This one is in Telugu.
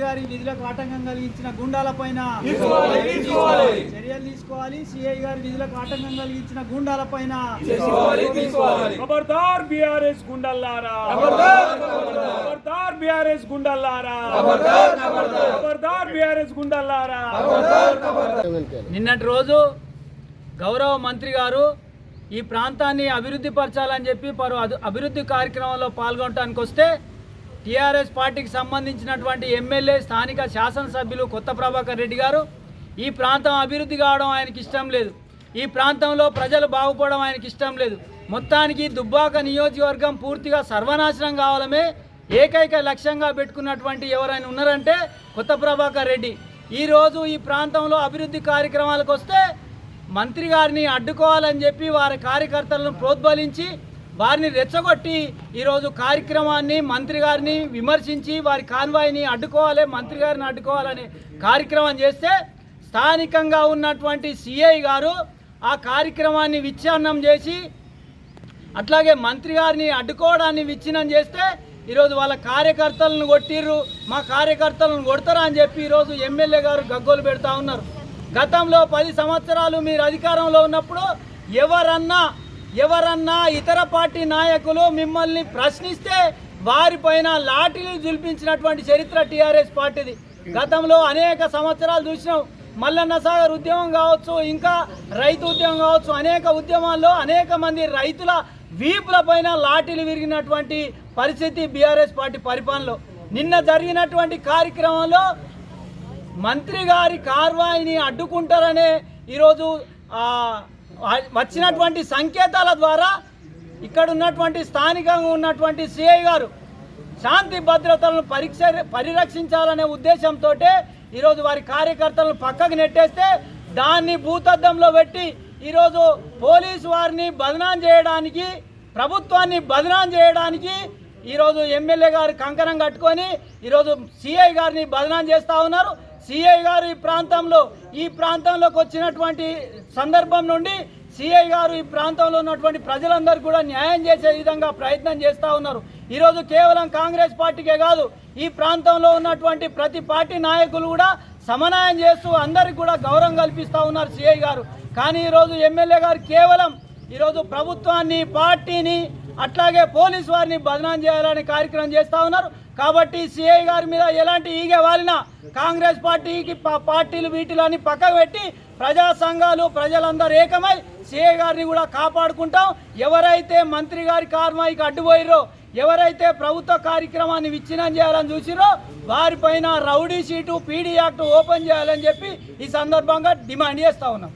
గారి విధులకు ఆటంకం కలిగించిన గుండాలపైన చర్యలు తీసుకోవాలి। సిఐ గారి విధులకు ఆటంకం కలిగించిన గుండాలపైన ఖబర్దార్ బీఆర్ఎస్ గుండల్లారా, ఖబర్దార్ బీఆర్ఎస్ గుండల్లారా, ఖబర్దార్ బీఆర్ఎస్ గుండల్లారా। నిన్నటి రోజు గౌరవ మంత్రి గారు ఈ ప్రాంతాన్ని అభివృద్ధి పరచాలని చెప్పి పలు అభివృద్ధి కార్యక్రమంలో పాల్గొనడానికి వస్తే టీఆర్ఎస్ పార్టీకి సంబంధించినటువంటి ఎమ్మెల్యే స్థానిక శాసనసభ్యులు కొత్త ప్రభాకర్ రెడ్డి గారు ఈ ప్రాంతం అభివృద్ధి కావడం ఆయనకి ఇష్టం లేదు, ఈ ప్రాంతంలో ప్రజలు బాగుపడడం ఆయనకి ఇష్టం లేదు, మొత్తానికి దుబ్బాక నియోజకవర్గం పూర్తిగా సర్వనాశనం కావాలమే ఏకైక లక్ష్యంగా పెట్టుకున్నటువంటి ఎవరైనా ఉన్నారంటే కొత్త ప్రభాకర్ రెడ్డి। ఈరోజు ఈ ప్రాంతంలో అభివృద్ధి కార్యక్రమాలకు వస్తే మంత్రి గారిని అడ్డుకోవాలని చెప్పి వారి కార్యకర్తలను ప్రోద్బలించి వారిని రెచ్చగొట్టి ఈరోజు కార్యక్రమాన్ని మంత్రి గారిని విమర్శించి వారి కాన్వాయ్ని అడ్డుకోవాలి, మంత్రి గారిని అడ్డుకోవాలనే కార్యక్రమం చేస్తే స్థానికంగా ఉన్నటువంటి సిఐ గారు ఆ కార్యక్రమాన్ని విచ్ఛిన్నం చేసి అట్లాగే మంత్రి గారిని అడ్డుకోవడాన్ని విచ్ఛిన్నం చేస్తే ఈరోజు వాళ్ళ కార్యకర్తలను కొట్టిర్రు, మా కార్యకర్తలను కొడతారా అని చెప్పి ఈరోజు ఎమ్మెల్యే గారు గగ్గోలు పెడతా ఉన్నారు। గతంలో 10 సంవత్సరాలు మీరు అధికారంలో ఉన్నప్పుడు ఎవరన్నా ఇతర పార్టీ నాయకులు మిమ్మల్ని ప్రశ్నిస్తే వారిపైన లాఠీలు జుల్పించినటువంటి చరిత్ర టీఆర్ఎస్ పార్టీది। గతంలో అనేక సంవత్సరాలు చూసినాం, మల్లన్న సాగర్ ఉద్యమం కావచ్చు, ఇంకా రైతు ఉద్యమం కావచ్చు, అనేక ఉద్యమాల్లో అనేక మంది రైతుల వీపుల పైన లాఠీలు విరిగినటువంటి పరిస్థితి బీఆర్ఎస్ పార్టీ పరిపాలనలో। నిన్న జరిగినటువంటి కార్యక్రమంలో మంత్రి గారి కార్వాయిని అడ్డుకుంటారనే ఈరోజు వచ్చినటువంటి సంకేతాల ద్వారా ఇక్కడ ఉన్నటువంటి స్థానికంగా ఉన్నటువంటి సిఐ గారు శాంతి భద్రతలను పరిరక్షించాలనే ఉద్దేశంతో ఈరోజు వారి కార్యకర్తలను పక్కకు నెట్టేస్తే దాన్ని భూతద్దంలో పెట్టి ఈరోజు పోలీసు వారిని బదనాం చేయడానికి, ప్రభుత్వాన్ని బదనాం చేయడానికి ఈరోజు ఎమ్మెల్యే గారు కంకణం కట్టుకొని ఈరోజు సిఐ గారిని బదనాం చేస్తూ ఉన్నారు। సిఐ గారు ఈ ప్రాంతంలోకి వచ్చినటువంటి సందర్భం నుండి సిఐ గారు ఈ ప్రాంతంలో ఉన్నటువంటి ప్రజలందరూ కూడా న్యాయం చేసే విధంగా ప్రయత్నం చేస్తూ ఉన్నారు। ఈరోజు కేవలం కాంగ్రెస్ పార్టీకే కాదు, ఈ ప్రాంతంలో ఉన్నటువంటి ప్రతి పార్టీ నాయకులు కూడా సమన్వయం చేస్తూ అందరికి కూడా గౌరవం కల్పిస్తూ ఉన్నారు సిఐ గారు। కానీ ఈరోజు ఎమ్మెల్యే గారు కేవలం ఈరోజు ప్రభుత్వాన్ని, పార్టీని అట్లాగే పోలీసు వారిని బదనాం చేయాలని కార్యక్రమం చేస్తూ ఉన్నారు। కాబట్టి సిఐ గారి మీద ఎలాంటి ఈగ వాలినా కాంగ్రెస్ పార్టీలు వీటిలని పక్కకు పెట్టి ప్రజా సంఘాలు ప్రజలందరూ ఏకమై సిఐ గారిని కూడా కాపాడుకుంటాం। ఎవరైతే మంత్రి గారి కార్మాయికి అడ్డుపోయిరో, ఎవరైతే ప్రభుత్వ కార్యక్రమాన్ని విచ్ఛిన్నం చేయాలని చూసిరో వారిపైన rowdy sheet, PD act open చేయాలని చెప్పి ఈ సందర్భంగా డిమాండ్ చేస్తూ ఉన్నాం।